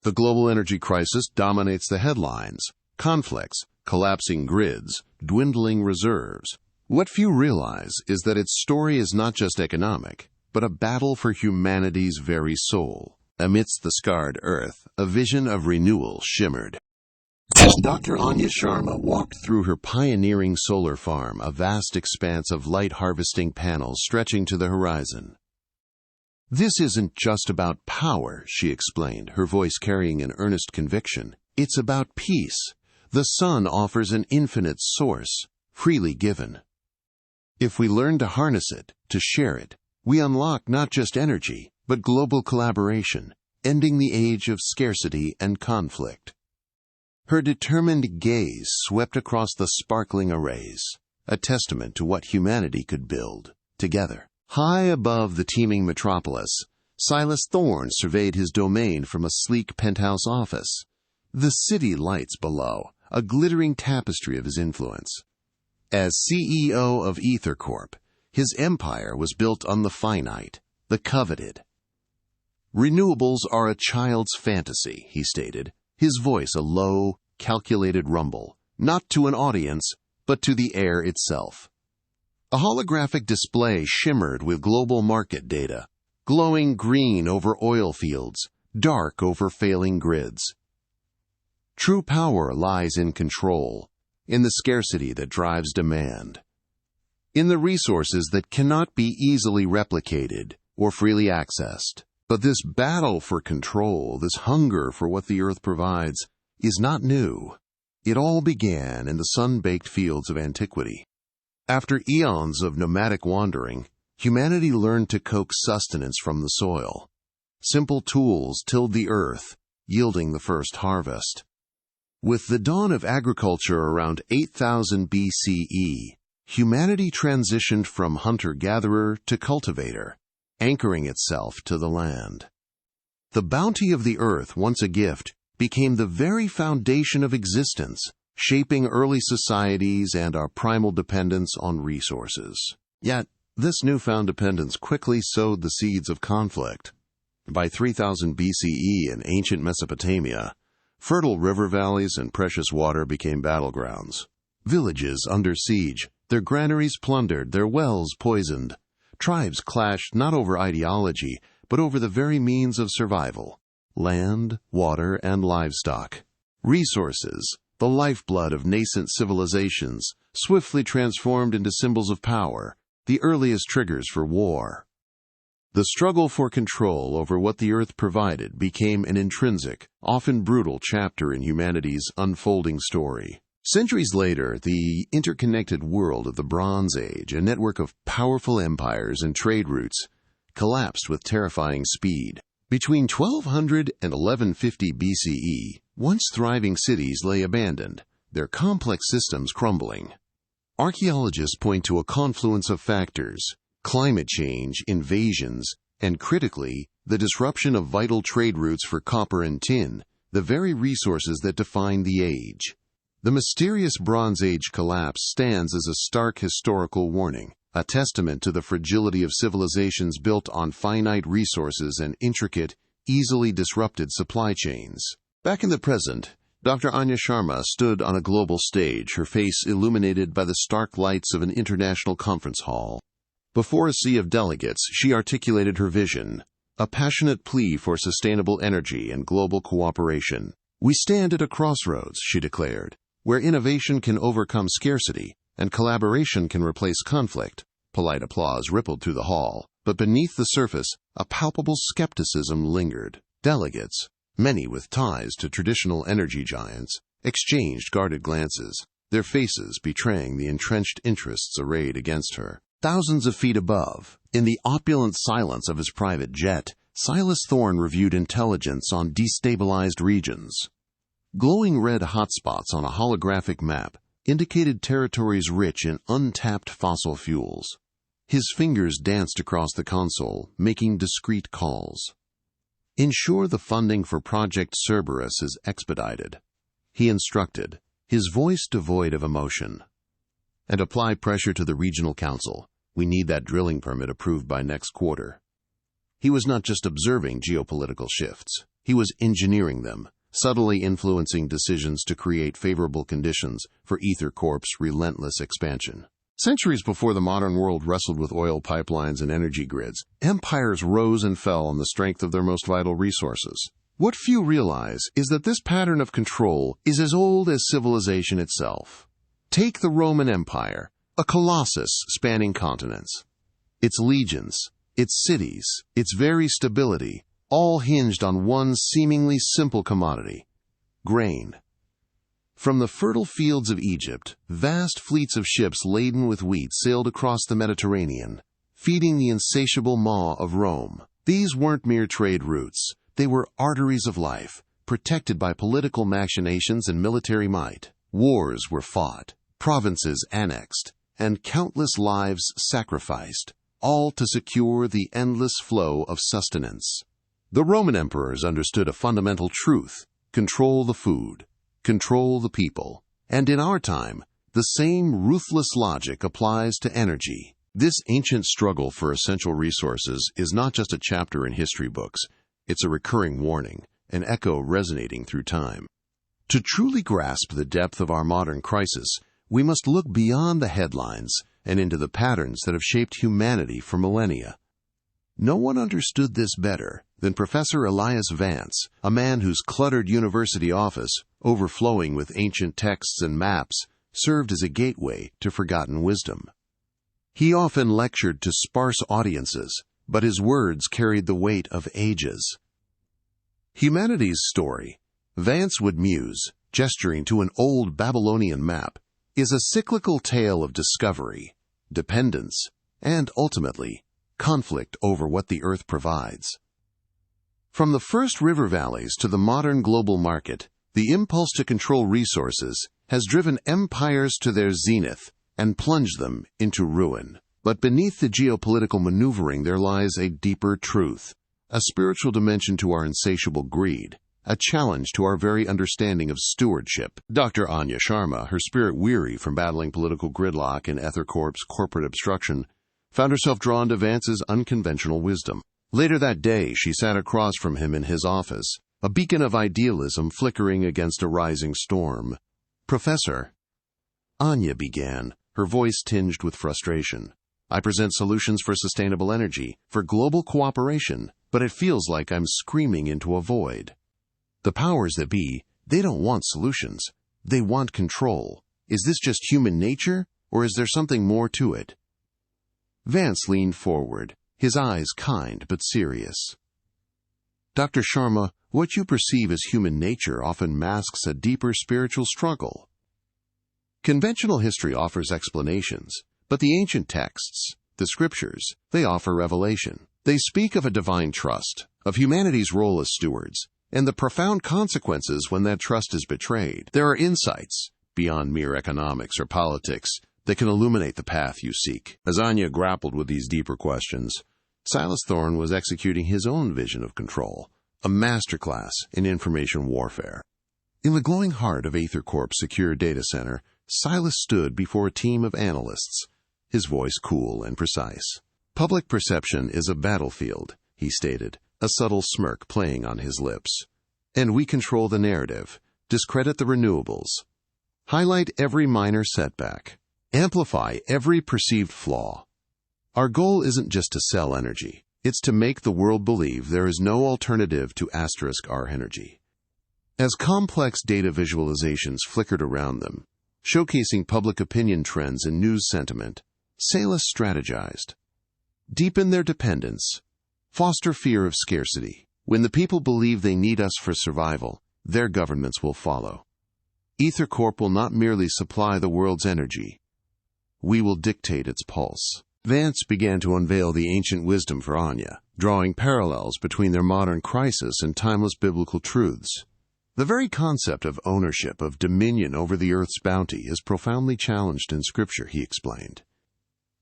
The global energy crisis dominates the headlines. Conflicts, collapsing grids, dwindling reserves. What few realize is that its story is not just economic, but a battle for humanity's very soul. Amidst the scarred earth, a vision of renewal shimmered. As Dr. Anya Sharma walked through her pioneering solar farm, a vast expanse of light-harvesting panels stretching to the horizon. "This isn't just about power," she explained, her voice carrying an earnest conviction. "It's about peace. The sun offers an infinite source, freely given. If we learn to harness it, to share it, we unlock not just energy, but global collaboration, ending the age of scarcity and conflict." Her determined gaze swept across the sparkling arrays, a testament to what humanity could build, together. High above the teeming metropolis, Silas Thorne surveyed his domain from a sleek penthouse office. The city lights below, a glittering tapestry of his influence. As CEO of AetherCorp, his empire was built on the finite, the coveted. "Renewables are a child's fantasy," he stated, his voice a low, calculated rumble, not to an audience, but to the air itself. A holographic display shimmered with global market data, glowing green over oil fields, dark over failing grids. True power lies in control, in the scarcity that drives demand, in the resources that cannot be easily replicated or freely accessed. But this battle for control, this hunger for what the earth provides, is not new. It all began in the sun-baked fields of antiquity. After eons of nomadic wandering, humanity learned to coax sustenance from the soil. Simple tools tilled the earth, yielding the first harvest. With the dawn of agriculture around 8000 BCE, humanity transitioned from hunter-gatherer to cultivator, anchoring itself to the land. The bounty of the earth, once a gift, became the very foundation of existence, shaping early societies and our primal dependence on resources. Yet, this newfound dependence quickly sowed the seeds of conflict. By 3000 BCE in ancient Mesopotamia, fertile river valleys and precious water became battlegrounds. Villages under siege, their granaries plundered, their wells poisoned. Tribes clashed not over ideology, but over the very means of survival: land, water, and livestock. Resources, the lifeblood of nascent civilizations, swiftly transformed into symbols of power, the earliest triggers for war. The struggle for control over what the earth provided became an intrinsic, often brutal chapter in humanity's unfolding story. Centuries later, the interconnected world of the Bronze Age, a network of powerful empires and trade routes, collapsed with terrifying speed. Between 1200 and 1150 BCE, once thriving cities lay abandoned, their complex systems crumbling. Archaeologists point to a confluence of factors: climate change, invasions, and critically, the disruption of vital trade routes for copper and tin, the very resources that define the age. The mysterious Bronze Age collapse stands as a stark historical warning, a testament to the fragility of civilizations built on finite resources and intricate, easily disrupted supply chains. Back in the present, Dr. Anya Sharma stood on a global stage, her face illuminated by the stark lights of an international conference hall. Before a sea of delegates, she articulated her vision, a passionate plea for sustainable energy and global cooperation. "We stand at a crossroads," she declared, "where innovation can overcome scarcity and collaboration can replace conflict." Polite applause rippled through the hall, but beneath the surface, a palpable skepticism lingered. Delegates, many with ties to traditional energy giants, exchanged guarded glances, their faces betraying the entrenched interests arrayed against her. Thousands of feet above, in the opulent silence of his private jet, Silas Thorne reviewed intelligence on destabilized regions. Glowing red hotspots on a holographic map indicated territories rich in untapped fossil fuels. His fingers danced across the console, making discreet calls. "Ensure the funding for Project Cerberus is expedited," he instructed, his voice devoid of emotion. "And apply pressure to the regional council. We need that drilling permit approved by next quarter." He was not just observing geopolitical shifts. He was engineering them, subtly influencing decisions to create favorable conditions for AetherCorp's relentless expansion. Centuries before the modern world wrestled with oil pipelines and energy grids, empires rose and fell on the strength of their most vital resources. What few realize is that this pattern of control is as old as civilization itself. Take the Roman Empire, a colossus spanning continents. Its legions, its cities, its very stability, all hinged on one seemingly simple commodity: grain. From the fertile fields of Egypt, vast fleets of ships laden with wheat sailed across the Mediterranean, feeding the insatiable maw of Rome. These weren't mere trade routes. They were arteries of life, protected by political machinations and military might. Wars were fought, provinces annexed, and countless lives sacrificed, all to secure the endless flow of sustenance. The Roman emperors understood a fundamental truth: control the food, control the people. And in our time, the same ruthless logic applies to energy. This ancient struggle for essential resources is not just a chapter in history books. It's a recurring warning, an echo resonating through time. To truly grasp the depth of our modern crisis, we must look beyond the headlines and into the patterns that have shaped humanity for millennia. No one understood this better than Professor Elias Vance, a man whose cluttered university office, overflowing with ancient texts and maps, served as a gateway to forgotten wisdom. He often lectured to sparse audiences, but his words carried the weight of ages. Humanity's story, Vance would muse, gesturing to an old Babylonian map, is a cyclical tale of discovery, dependence, and ultimately, conflict over what the earth provides. From the first river valleys to the modern global market, the impulse to control resources has driven empires to their zenith and plunged them into ruin. But beneath the geopolitical maneuvering there lies a deeper truth, a spiritual dimension to our insatiable greed, a challenge to our very understanding of stewardship. Dr. Anya Sharma, her spirit weary from battling political gridlock and AetherCorp's corporate obstruction, found herself drawn to Vance's unconventional wisdom. Later that day, she sat across from him in his office, a beacon of idealism flickering against a rising storm. "Professor," Anya began, her voice tinged with frustration, "I present solutions for sustainable energy, for global cooperation, but it feels like I'm screaming into a void. The powers that be, they don't want solutions. They want control. Is this just human nature, or is there something more to it?" Vance leaned forward, his eyes kind but serious. "Dr. Sharma, what you perceive as human nature often masks a deeper spiritual struggle. Conventional history offers explanations, but the ancient texts, the scriptures, they offer revelation. They speak of a divine trust, of humanity's role as stewards, and the profound consequences when that trust is betrayed. There are insights, beyond mere economics or politics, that can illuminate the path you seek." As Anya grappled with these deeper questions, Silas Thorne was executing his own vision of control, a masterclass in information warfare. In the glowing heart of AetherCorp's secure data center, Silas stood before a team of analysts, his voice cool and precise. "Public perception is a battlefield," he stated, a subtle smirk playing on his lips. "And we control the narrative, discredit the renewables, highlight every minor setback, amplify every perceived flaw. Our goal isn't just to sell energy, it's to make the world believe there is no alternative to *R energy." As complex data visualizations flickered around them, showcasing public opinion trends and news sentiment, Silas strategized. Deepen their dependence. Foster fear of scarcity. When the people believe they need us for survival, their governments will follow. AetherCorp will not merely supply the world's energy. We will dictate its pulse. Vance began to unveil the ancient wisdom for Anya, drawing parallels between their modern crisis and timeless biblical truths. The very concept of ownership, of dominion over the earth's bounty, is profoundly challenged in Scripture, he explained.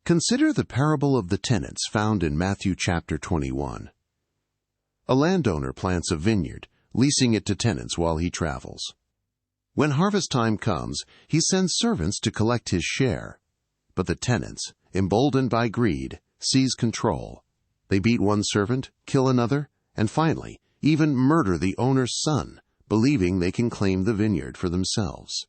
Consider the parable of the tenants found in Matthew chapter 21. A landowner plants a vineyard, leasing it to tenants while he travels. When harvest time comes, he sends servants to collect his share. But the tenants, emboldened by greed, seize control. They beat one servant, kill another, and finally, even murder the owner's son, believing they can claim the vineyard for themselves.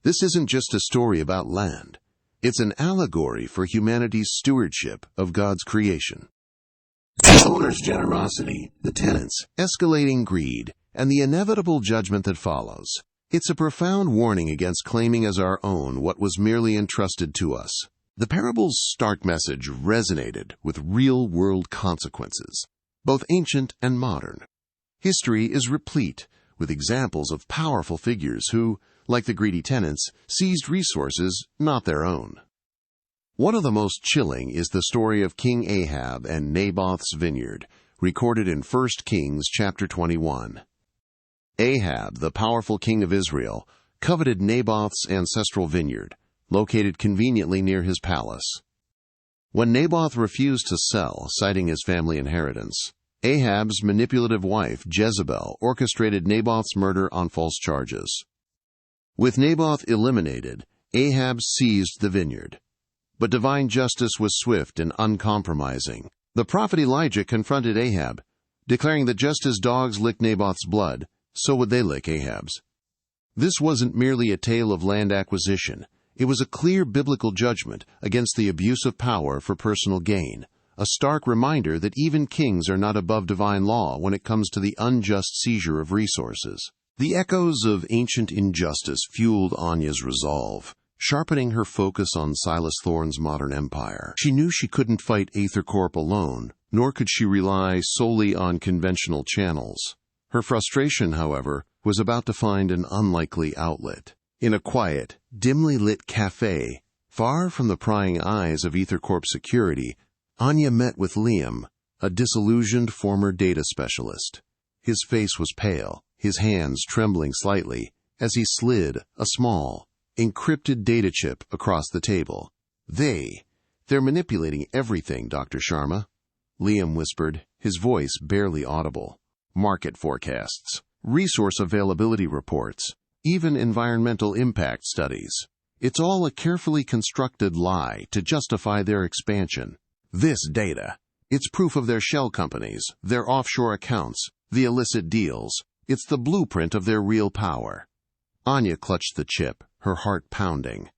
This isn't just a story about land. It's an allegory for humanity's stewardship of God's creation. The owner's generosity, the tenant's escalating greed, and the inevitable judgment that follows. It's a profound warning against claiming as our own what was merely entrusted to us. The parable's stark message resonated with real-world consequences, both ancient and modern. History is replete with examples of powerful figures who, like the greedy tenants, seized resources not their own. One of the most chilling is the story of King Ahab and Naboth's vineyard, recorded in 1 Kings chapter 21. Ahab, the powerful king of Israel, coveted Naboth's ancestral vineyard, located conveniently near his palace. When Naboth refused to sell, citing his family inheritance, Ahab's manipulative wife, Jezebel, orchestrated Naboth's murder on false charges. With Naboth eliminated, Ahab seized the vineyard. But divine justice was swift and uncompromising. The prophet Elijah confronted Ahab, declaring that just as dogs licked Naboth's blood, so would they lick Ahab's. This wasn't merely a tale of land acquisition. It was a clear biblical judgment against the abuse of power for personal gain, a stark reminder that even kings are not above divine law when it comes to the unjust seizure of resources. The echoes of ancient injustice fueled Anya's resolve, sharpening her focus on Silas Thorne's modern empire. She knew she couldn't fight AetherCorp alone, nor could she rely solely on conventional channels. Her frustration, however, was about to find an unlikely outlet. In a quiet, dimly lit cafe, far from the prying eyes of AetherCorp security, Anya met with Liam, a disillusioned former data specialist. His face was pale, his hands trembling slightly, as he slid a small, encrypted data chip across the table. They're manipulating everything, Dr. Sharma, Liam whispered, his voice barely audible. Market forecasts, resource availability reports, even environmental impact studies. It's all a carefully constructed lie to justify their expansion. This data, it's proof of their shell companies, their offshore accounts, the illicit deals. It's the blueprint of their real power. Anya clutched the chip, her heart pounding.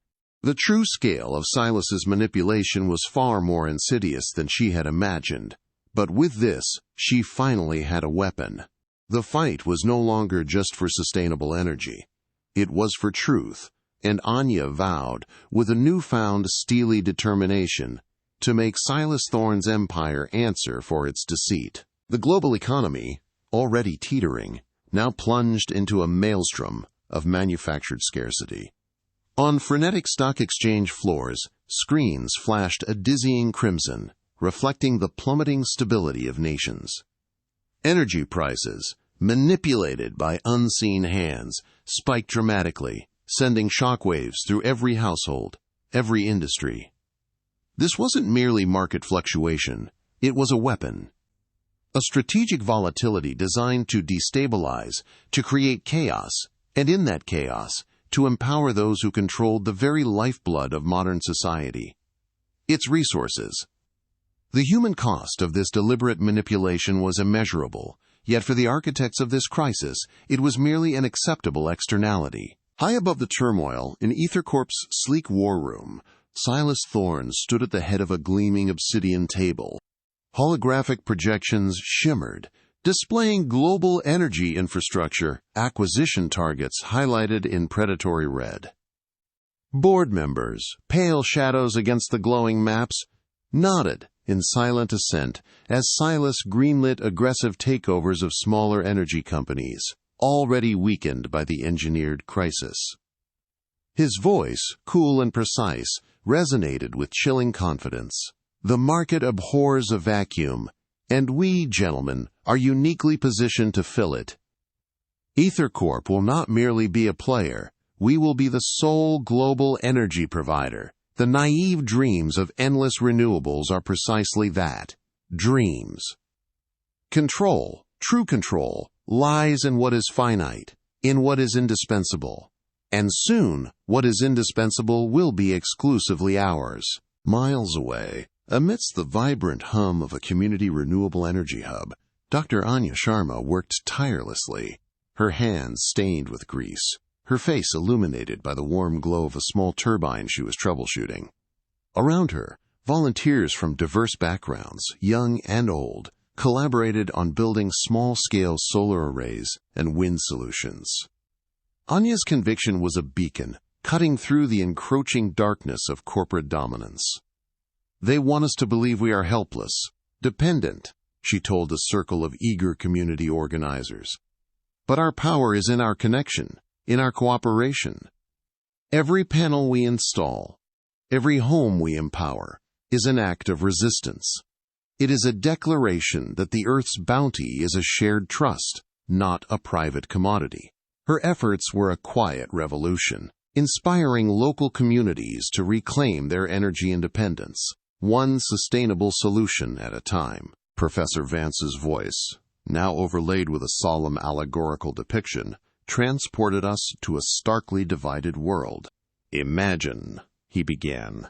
The true scale of Silas's manipulation was far more insidious than she had imagined. But with this, she finally had a weapon. The fight was no longer just for sustainable energy. It was for truth, and Anya vowed, with a newfound steely determination, to make Silas Thorne's empire answer for its deceit. The global economy, already teetering, now plunged into a maelstrom of manufactured scarcity. On frenetic stock exchange floors, screens flashed a dizzying crimson, reflecting the plummeting stability of nations. Energy prices, manipulated by unseen hands, spiked dramatically, sending shockwaves through every household, every industry. This wasn't merely market fluctuation, it was a weapon. A strategic volatility designed to destabilize, to create chaos, and in that chaos, to empower those who controlled the very lifeblood of modern society. Its resources. The human cost of this deliberate manipulation was immeasurable, yet for the architects of this crisis, it was merely an acceptable externality. High above the turmoil, in AetherCorp's sleek war room, Silas Thorne stood at the head of a gleaming obsidian table. Holographic projections shimmered, displaying global energy infrastructure, acquisition targets highlighted in predatory red. Board members, pale shadows against the glowing maps, nodded in silent assent as Silas greenlit aggressive takeovers of smaller energy companies, already weakened by the engineered crisis. His voice, cool and precise, resonated with chilling confidence. The market abhors a vacuum, and we, gentlemen, are uniquely positioned to fill it. AetherCorp will not merely be a player, we will be the sole global energy provider. The naive dreams of endless renewables are precisely that, dreams. Control, true control, lies in what is finite, in what is indispensable. And soon, what is indispensable will be exclusively ours. Miles away, amidst the vibrant hum of a community renewable energy hub, Dr. Anya Sharma worked tirelessly, her hands stained with grease, her face illuminated by the warm glow of a small turbine she was troubleshooting. Around her, volunteers from diverse backgrounds, young and old, collaborated on building small-scale solar arrays and wind solutions. Anya's conviction was a beacon, cutting through the encroaching darkness of corporate dominance. "They want us to believe we are helpless, dependent," she told a circle of eager community organizers. "But our power is in our connection, in our cooperation. Every panel we install, every home we empower, is an act of resistance. It is a declaration that the Earth's bounty is a shared trust, not a private commodity." Her efforts were a quiet revolution, inspiring local communities to reclaim their energy independence, one sustainable solution at a time. Professor Vance's voice, now overlaid with a solemn allegorical depiction, transported us to a starkly divided world. "Imagine," he began,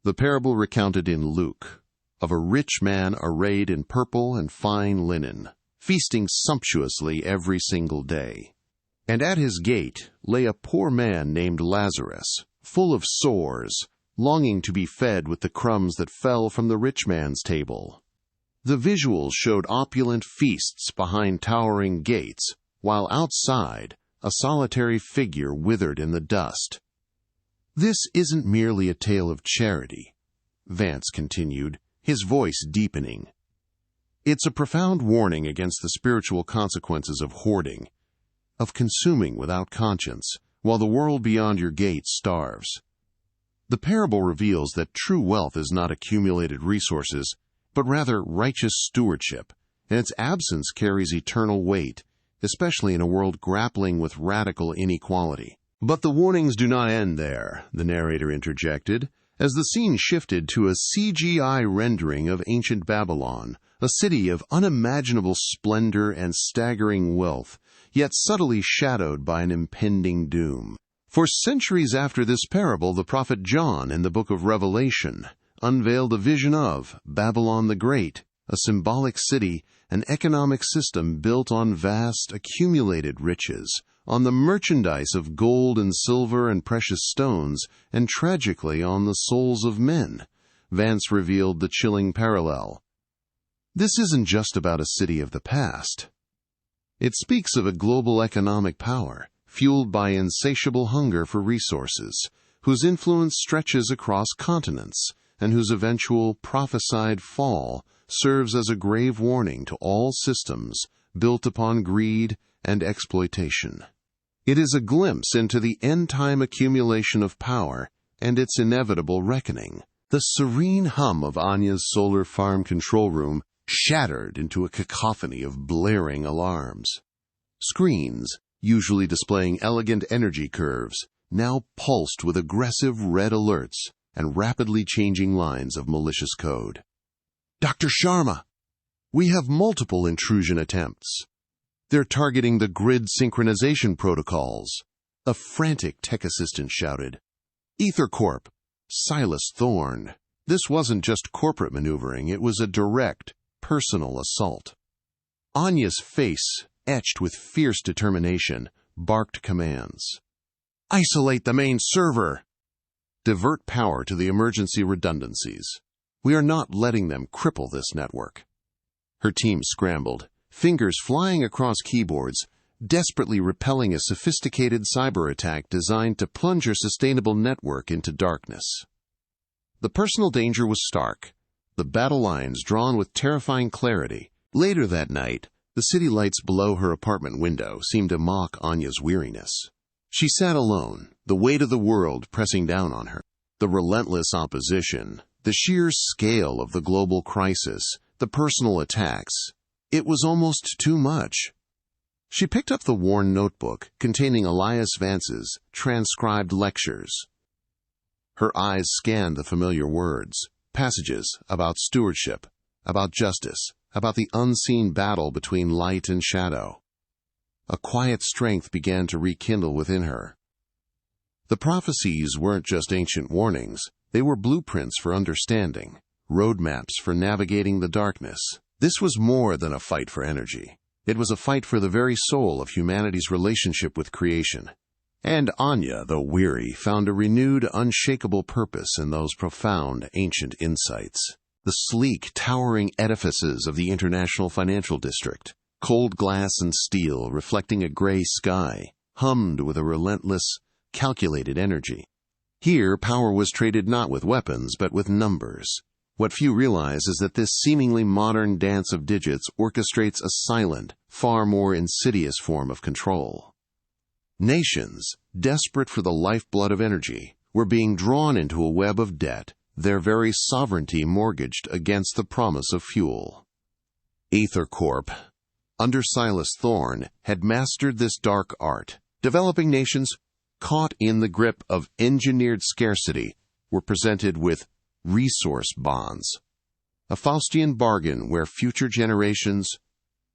the parable recounted in Luke, of a rich man arrayed in purple and fine linen, feasting sumptuously every single day. And at his gate lay a poor man named Lazarus, full of sores, longing to be fed with the crumbs that fell from the rich man's table. The visuals showed opulent feasts behind towering gates, while outside, a solitary figure withered in the dust. "This isn't merely a tale of charity," Vance continued, his voice deepening. "It's a profound warning against the spiritual consequences of hoarding, of consuming without conscience, while the world beyond your gate starves. The parable reveals that true wealth is not accumulated resources, but rather righteous stewardship, and its absence carries eternal weight, especially in a world grappling with radical inequality." "But the warnings do not end there," the narrator interjected, as the scene shifted to a CGI rendering of ancient Babylon, a city of unimaginable splendor and staggering wealth, yet subtly shadowed by an impending doom. For centuries after this parable, the prophet John in the book of Revelation unveiled a vision of Babylon the Great, a symbolic city, an economic system built on vast accumulated riches, on the merchandise of gold and silver and precious stones, and tragically on the souls of men. Vance revealed the chilling parallel. This isn't just about a city of the past. It speaks of a global economic power, fueled by insatiable hunger for resources, whose influence stretches across continents, and whose eventual prophesied fall serves as a grave warning to all systems built upon greed and exploitation. It is a glimpse into the end-time accumulation of power and its inevitable reckoning. The serene hum of Anya's solar farm control room shattered into a cacophony of blaring alarms. Screens, usually displaying elegant energy curves, now pulsed with aggressive red alerts and rapidly changing lines of malicious code. "Dr. Sharma, we have multiple intrusion attempts. They're targeting the grid synchronization protocols," a frantic tech assistant shouted. "AetherCorp, Silas Thorne." This wasn't just corporate maneuvering, it was a direct, personal assault. Anya's face, etched with fierce determination, barked commands. "Isolate the main server! Divert power to the emergency redundancies. We are not letting them cripple this network." Her team scrambled, fingers flying across keyboards, desperately repelling a sophisticated cyber attack designed to plunge her sustainable network into darkness. The personal danger was stark, the battle lines drawn with terrifying clarity. Later that night, the city lights below her apartment window seemed to mock Anya's weariness. She sat alone, the weight of the world pressing down on her. The relentless opposition, the sheer scale of the global crisis, the personal attacks. It was almost too much. She picked up the worn notebook containing Elias Vance's transcribed lectures. Her eyes scanned the familiar words, passages about stewardship, about justice, about the unseen battle between light and shadow. A quiet strength began to rekindle within her. The prophecies weren't just ancient warnings, they were blueprints for understanding, roadmaps for navigating the darkness. This was more than a fight for energy. It was a fight for the very soul of humanity's relationship with creation. And Anya, though weary, found a renewed, unshakable purpose in those profound, ancient insights. The sleek, towering edifices of the International Financial District, cold glass and steel reflecting a gray sky, hummed with a relentless, calculated energy. Here, power was traded not with weapons, but with numbers. What few realize is that this seemingly modern dance of digits orchestrates a silent, far more insidious form of control. Nations, desperate for the lifeblood of energy, were being drawn into a web of debt, their very sovereignty mortgaged against the promise of fuel. AetherCorp, under Silas Thorne, had mastered this dark art. Developing nations, caught in the grip of engineered scarcity, were presented with resource bonds, a Faustian bargain where future generations'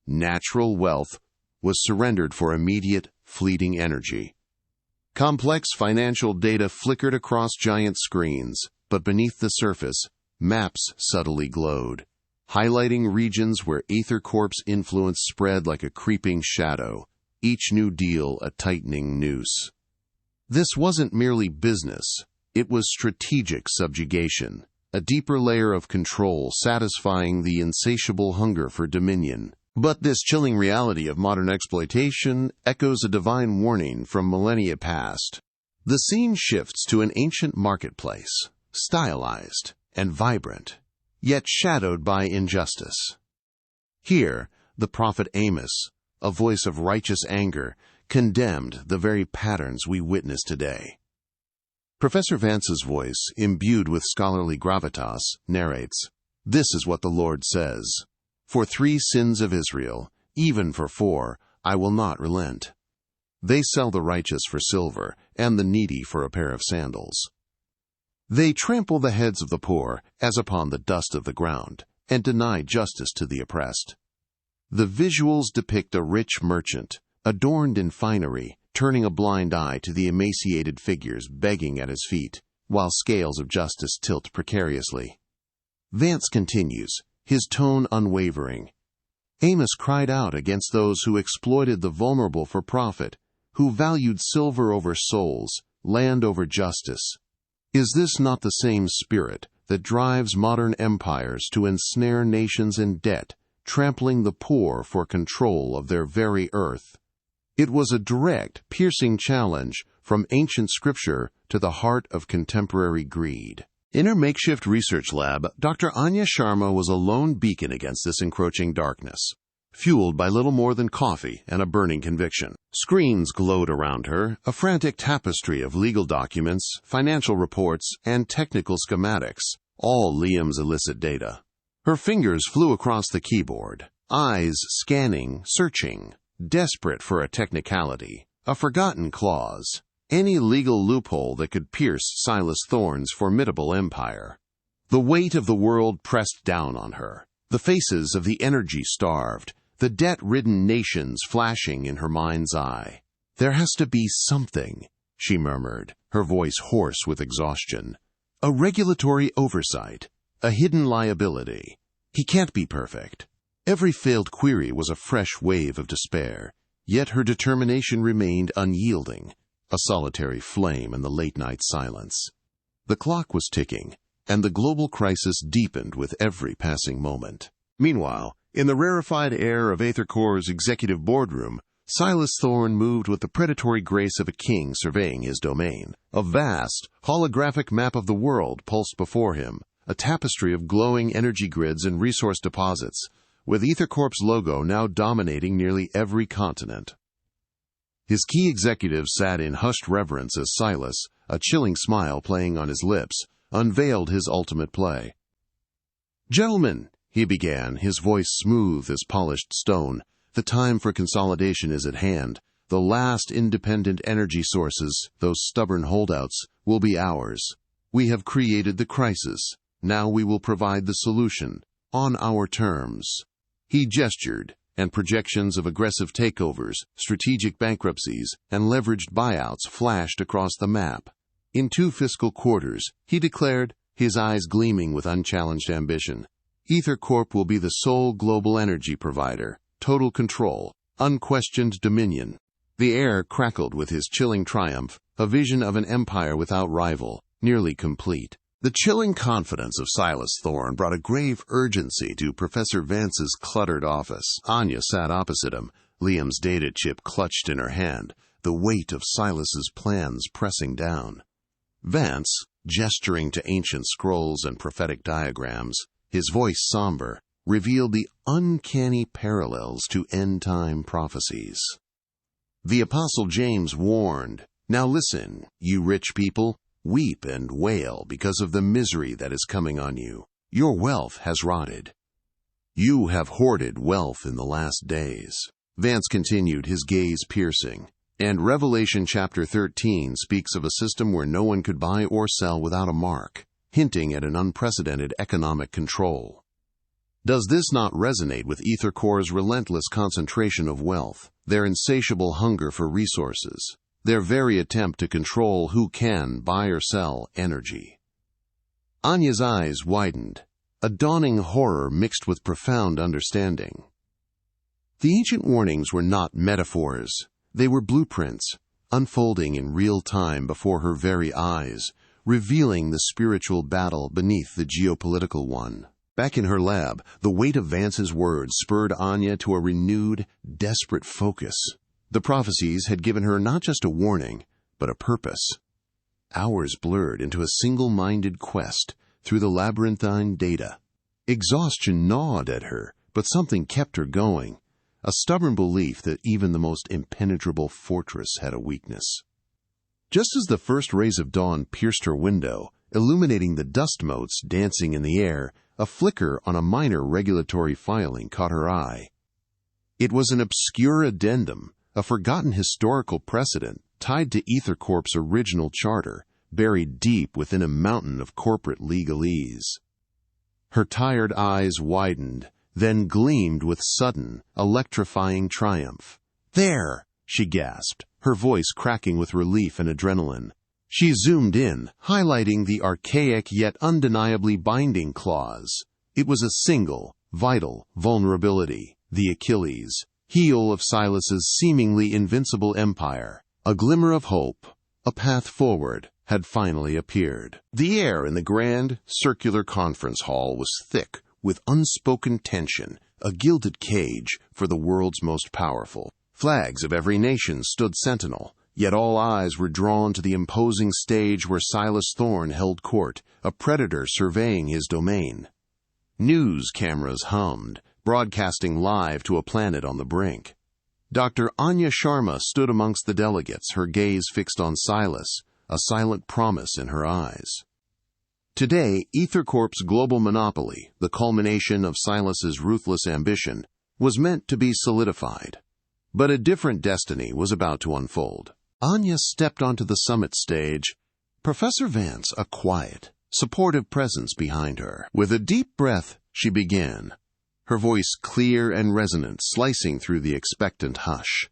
natural wealth was surrendered for immediate, fleeting energy. Complex financial data flickered across giant screens, but beneath the surface, maps subtly glowed, highlighting regions where AetherCorp's influence spread like a creeping shadow, each new deal a tightening noose. This wasn't merely business, it was strategic subjugation, a deeper layer of control satisfying the insatiable hunger for dominion. But this chilling reality of modern exploitation echoes a divine warning from millennia past. The scene shifts to an ancient marketplace, stylized and vibrant, yet shadowed by injustice. Here, the prophet Amos, a voice of righteous anger, condemned the very patterns we witness today. Professor Vance's voice, imbued with scholarly gravitas, narrates, "This is what the Lord says. For 3 sins of Israel, even for 4, I will not relent. They sell the righteous for silver, and the needy for a pair of sandals. They trample the heads of the poor as upon the dust of the ground, and deny justice to the oppressed." The visuals depict a rich merchant, adorned in finery, turning a blind eye to the emaciated figures begging at his feet, while scales of justice tilt precariously. Vance continues, his tone unwavering. Amos cried out against those who exploited the vulnerable for profit, who valued silver over souls, land over justice. Is this not the same spirit that drives modern empires to ensnare nations in debt, trampling the poor for control of their very earth? It was a direct, piercing challenge from ancient scripture to the heart of contemporary greed. In her makeshift research lab, Dr. Anya Sharma was a lone beacon against this encroaching darkness, fueled by little more than coffee and a burning conviction. Screens glowed around her, a frantic tapestry of legal documents, financial reports, and technical schematics, all Liam's illicit data. Her fingers flew across the keyboard, eyes scanning, searching, desperate for a technicality, a forgotten clause, any legal loophole that could pierce Silas Thorne's formidable empire. The weight of the world pressed down on her, the faces of the energy-starved, the debt-ridden nations flashing in her mind's eye. "There has to be something," she murmured, her voice hoarse with exhaustion. "A regulatory oversight, a hidden liability. He can't be perfect." Every failed query was a fresh wave of despair, yet her determination remained unyielding, a solitary flame in the late-night silence. The clock was ticking, and the global crisis deepened with every passing moment. Meanwhile, in the rarefied air of AetherCorp's executive boardroom, Silas Thorne moved with the predatory grace of a king surveying his domain. A vast, holographic map of the world pulsed before him, a tapestry of glowing energy grids and resource deposits, with AetherCorp's logo now dominating nearly every continent. His key executives sat in hushed reverence as Silas, a chilling smile playing on his lips, unveiled his ultimate play. "Gentlemen," he began, his voice smooth as polished stone, "the time for consolidation is at hand. The last independent energy sources, those stubborn holdouts, will be ours. We have created the crisis. Now we will provide the solution, on our terms." He gestured, and projections of aggressive takeovers, strategic bankruptcies, and leveraged buyouts flashed across the map. In 2 fiscal quarters, he declared, his eyes gleaming with unchallenged ambition, AetherCorp will be the sole global energy provider, total control, unquestioned dominion. The air crackled with his chilling triumph, a vision of an empire without rival, nearly complete. The chilling confidence of Silas Thorne brought a grave urgency to Professor Vance's cluttered office. Anya sat opposite him, Liam's data chip clutched in her hand, the weight of Silas's plans pressing down. Vance, gesturing to ancient scrolls and prophetic diagrams, his voice somber, revealed the uncanny parallels to end-time prophecies. The Apostle James warned, "Now listen, you rich people, weep and wail because of the misery that is coming on you. Your wealth has rotted. You have hoarded wealth in the last days." Vance continued, his gaze piercing. And Revelation chapter 13 speaks of a system where no one could buy or sell without a mark, hinting at an unprecedented economic control. Does this not resonate with AetherCorp's relentless concentration of wealth, their insatiable hunger for resources, their very attempt to control who can buy or sell energy? Anya's eyes widened, a dawning horror mixed with profound understanding. The ancient warnings were not metaphors. They were blueprints, unfolding in real time before her very eyes, revealing the spiritual battle beneath the geopolitical one. Back in her lab, the weight of Vance's words spurred Anya to a renewed, desperate focus. The prophecies had given her not just a warning, but a purpose. Hours blurred into a single-minded quest through the labyrinthine data. Exhaustion gnawed at her, but something kept her going. A stubborn belief that even the most impenetrable fortress had a weakness. Just as the first rays of dawn pierced her window, illuminating the dust motes dancing in the air, a flicker on a minor regulatory filing caught her eye. It was an obscure addendum, a forgotten historical precedent tied to AetherCorp's original charter, buried deep within a mountain of corporate legalese. Her tired eyes widened, then gleamed with sudden, electrifying triumph. "There!" she gasped, her voice cracking with relief and adrenaline. She zoomed in, highlighting the archaic yet undeniably binding clause. It was a single, vital vulnerability, the Achilles heel of Silas's seemingly invincible empire. A glimmer of hope, a path forward, had finally appeared. The air in the grand, circular conference hall was thick with unspoken tension, a gilded cage for the world's most powerful. Flags of every nation stood sentinel, yet all eyes were drawn to the imposing stage where Silas Thorne held court, a predator surveying his domain. News cameras hummed, broadcasting live to a planet on the brink. Dr. Anya Sharma stood amongst the delegates, her gaze fixed on Silas, a silent promise in her eyes. Today, AetherCorp's global monopoly, the culmination of Silas's ruthless ambition, was meant to be solidified. But a different destiny was about to unfold. Anya stepped onto the summit stage, Professor Vance a quiet, supportive presence behind her. With a deep breath, she began, her voice clear and resonant, slicing through the expectant hush.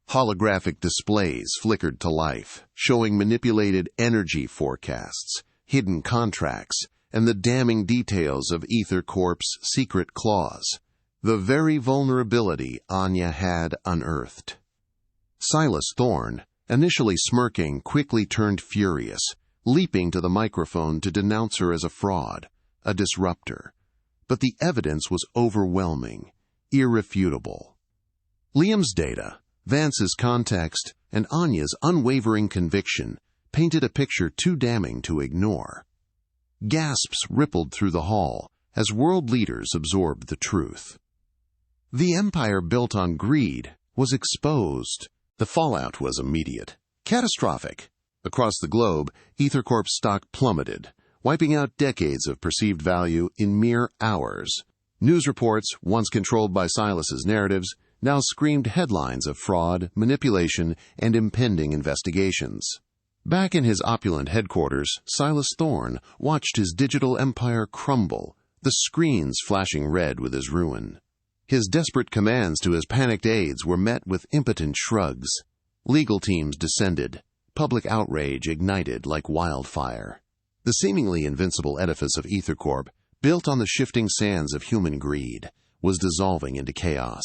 Holographic displays flickered to life, showing manipulated energy forecasts, hidden contracts, and the damning details of AetherCorp's secret clause, the very vulnerability Anya had unearthed. Silas Thorne, initially smirking, quickly turned furious, leaping to the microphone to denounce her as a fraud, a disruptor. But the evidence was overwhelming, irrefutable. Liam's data, Vance's context, and Anya's unwavering conviction painted a picture too damning to ignore. Gasps rippled through the hall as world leaders absorbed the truth. The empire built on greed was exposed. The fallout was immediate, catastrophic. Across the globe, AetherCorp's stock plummeted, wiping out decades of perceived value in mere hours. News reports, once controlled by Silas's narratives, now screamed headlines of fraud, manipulation, and impending investigations. Back in his opulent headquarters, Silas Thorne watched his digital empire crumble, the screens flashing red with his ruin. His desperate commands to his panicked aides were met with impotent shrugs. Legal teams descended. Public outrage ignited like wildfire. The seemingly invincible edifice of AetherCorp, built on the shifting sands of human greed, was dissolving into chaos.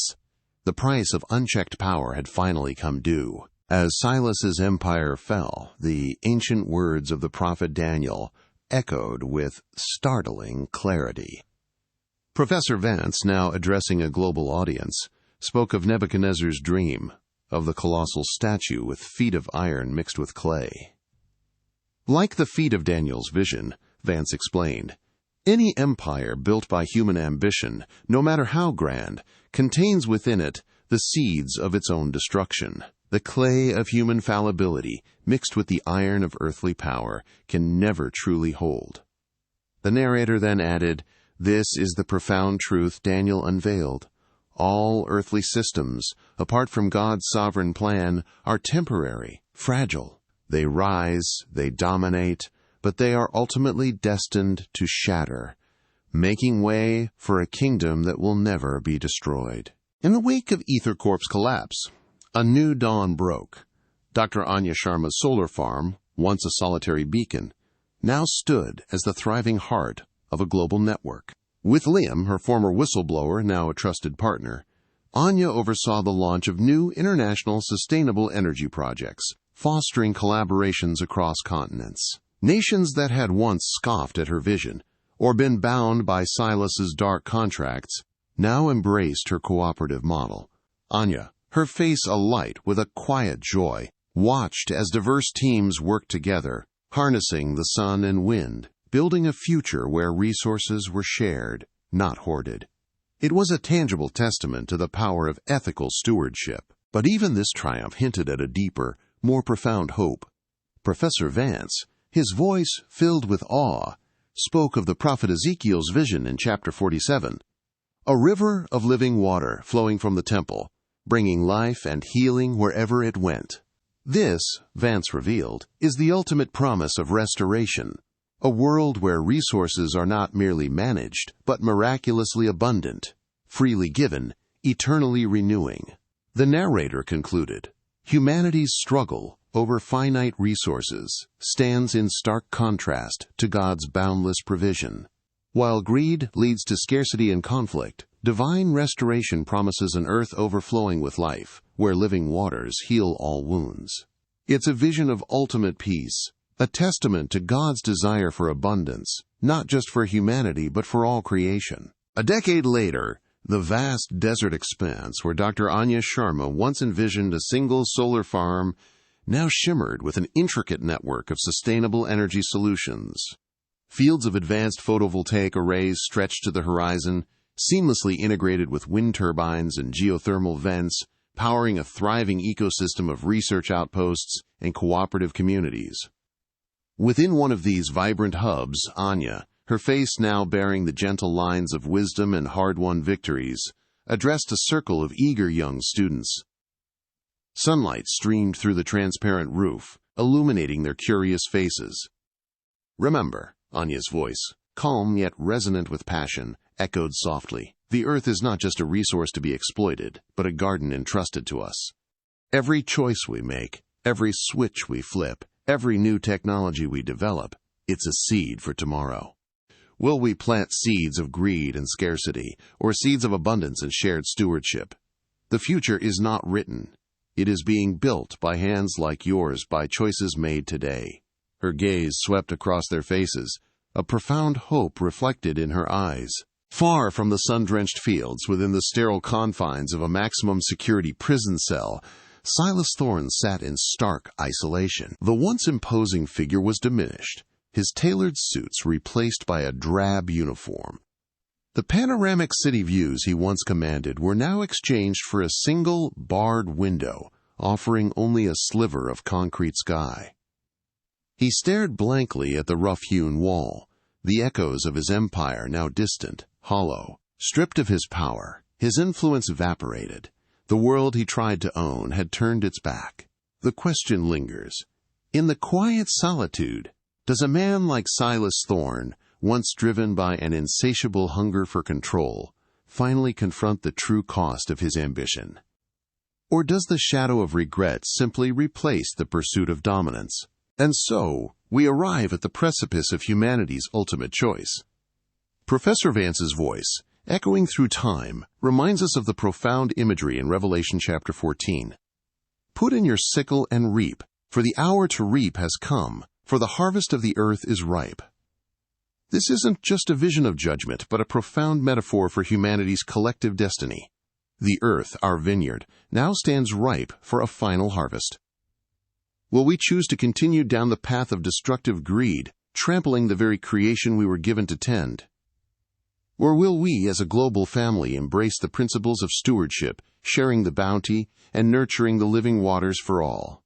The price of unchecked power had finally come due. As Silas's empire fell, the ancient words of the prophet Daniel echoed with startling clarity. Professor Vance, now addressing a global audience, spoke of Nebuchadnezzar's dream, of the colossal statue with feet of iron mixed with clay. Like the feet of Daniel's vision, Vance explained, any empire built by human ambition, no matter how grand, contains within it the seeds of its own destruction. The clay of human fallibility, mixed with the iron of earthly power, can never truly hold. The narrator then added, "This is the profound truth Daniel unveiled. All earthly systems, apart from God's sovereign plan, are temporary, fragile. They rise, they dominate, but they are ultimately destined to shatter, making way for a kingdom that will never be destroyed." In the wake of AetherCorp's collapse, a new dawn broke. Dr. Anya Sharma's solar farm, once a solitary beacon, now stood as the thriving heart of a global network. With Liam, her former whistleblower, now a trusted partner, Anya oversaw the launch of new international sustainable energy projects, fostering collaborations across continents. Nations that had once scoffed at her vision or been bound by Silas's dark contracts now embraced her cooperative model. Anya, her face alight with a quiet joy, watched as diverse teams worked together, harnessing the sun and wind, building a future where resources were shared, not hoarded. It was a tangible testament to the power of ethical stewardship. But even this triumph hinted at a deeper, more profound hope. Professor Vance, his voice filled with awe, spoke of the prophet Ezekiel's vision in chapter 47, a river of living water flowing from the temple, bringing life and healing wherever it went. This, Vance revealed, is the ultimate promise of restoration, a world where resources are not merely managed, but miraculously abundant, freely given, eternally renewing. The narrator concluded, humanity's struggle over finite resources stands in stark contrast to God's boundless provision. While greed leads to scarcity and conflict, divine restoration promises an earth overflowing with life, where living waters heal all wounds. It's a vision of ultimate peace, a testament to God's desire for abundance, not just for humanity but for all creation. A decade later, the vast desert expanse where Dr. Anya Sharma once envisioned a single solar farm now shimmered with an intricate network of sustainable energy solutions. Fields of advanced photovoltaic arrays stretched to the horizon, seamlessly integrated with wind turbines and geothermal vents, powering a thriving ecosystem of research outposts and cooperative communities. Within one of these vibrant hubs, Anya, her face now bearing the gentle lines of wisdom and hard-won victories, addressed a circle of eager young students. Sunlight streamed through the transparent roof, illuminating their curious faces. "Remember," Anya's voice, calm yet resonant with passion, echoed softly, "the earth is not just a resource to be exploited, but a garden entrusted to us. Every choice we make, every switch we flip, every new technology we develop, it's a seed for tomorrow. Will we plant seeds of greed and scarcity, or seeds of abundance and shared stewardship? The future is not written. It is being built by hands like yours by choices made today." Her gaze swept across their faces, a profound hope reflected in her eyes. Far from the sun-drenched fields within the sterile confines of a maximum security prison cell, Silas Thorne sat in stark isolation. The once imposing figure was diminished, his tailored suits replaced by a drab uniform. The panoramic city views he once commanded were now exchanged for a single, barred window, offering only a sliver of concrete sky. He stared blankly at the rough-hewn wall, the echoes of his empire now distant, hollow. Stripped of his power, his influence evaporated. The world he tried to own had turned its back. The question lingers. In the quiet solitude, does a man like Silas Thorne, once driven by an insatiable hunger for control, finally confront the true cost of his ambition? Or does the shadow of regret simply replace the pursuit of dominance? And so, we arrive at the precipice of humanity's ultimate choice. Professor Vance's voice, echoing through time, reminds us of the profound imagery in Revelation chapter 14. Put in your sickle and reap, for the hour to reap has come, for the harvest of the earth is ripe. This isn't just a vision of judgment, but a profound metaphor for humanity's collective destiny. The earth, our vineyard, now stands ripe for a final harvest. Will we choose to continue down the path of destructive greed, trampling the very creation we were given to tend? Or will we, as a global family, embrace the principles of stewardship, sharing the bounty, and nurturing the living waters for all?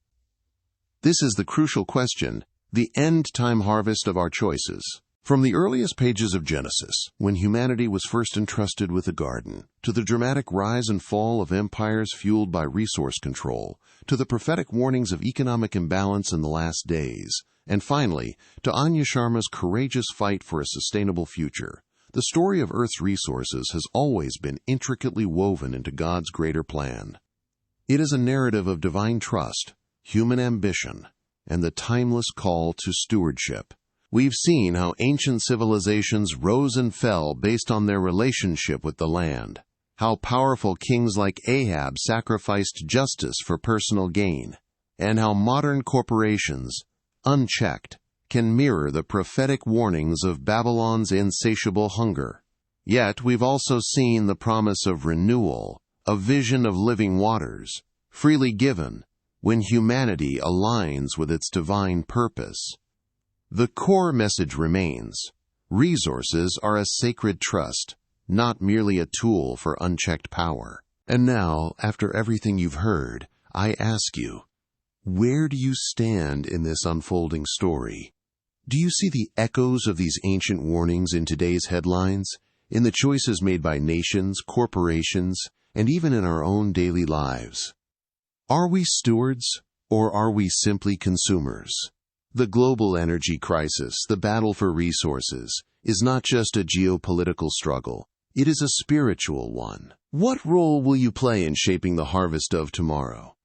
This is the crucial question, the end-time harvest of our choices. From the earliest pages of Genesis, when humanity was first entrusted with a garden, to the dramatic rise and fall of empires fueled by resource control, to the prophetic warnings of economic imbalance in the last days, and finally, to Anya Sharma's courageous fight for a sustainable future, the story of Earth's resources has always been intricately woven into God's greater plan. It is a narrative of divine trust, human ambition, and the timeless call to stewardship. We've seen how ancient civilizations rose and fell based on their relationship with the land, how powerful kings like Ahab sacrificed justice for personal gain, and how modern corporations, unchecked, can mirror the prophetic warnings of Babylon's insatiable hunger. Yet we've also seen the promise of renewal, a vision of living waters, freely given, when humanity aligns with its divine purpose. The core message remains: resources are a sacred trust, not merely a tool for unchecked power. And now, after everything you've heard, I ask you, where do you stand in this unfolding story? Do you see the echoes of these ancient warnings in today's headlines, in the choices made by nations, corporations, and even in our own daily lives? Are we stewards, or are we simply consumers? The global energy crisis, the battle for resources, is not just a geopolitical struggle. It is a spiritual one. What role will you play in shaping the harvest of tomorrow?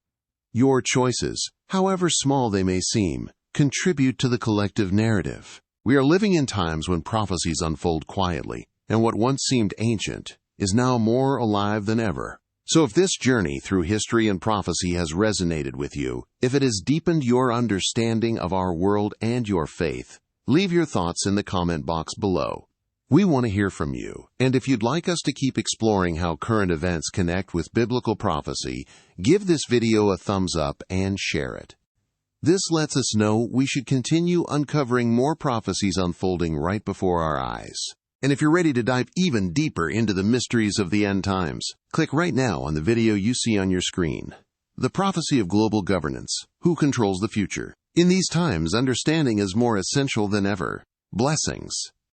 Your choices, however small they may seem, contribute to the collective narrative. We are living in times when prophecies unfold quietly, and what once seemed ancient is now more alive than ever. So if this journey through history and prophecy has resonated with you, if it has deepened your understanding of our world and your faith, leave your thoughts in the comment box below. We want to hear from you, and if you'd like us to keep exploring how current events connect with biblical prophecy, give this video a thumbs up and share it. This lets us know we should continue uncovering more prophecies unfolding right before our eyes. And if you're ready to dive even deeper into the mysteries of the end times, click right now on the video you see on your screen. The Prophecy of Global Governance: Who Controls the Future? In these times, understanding is more essential than ever. Blessings.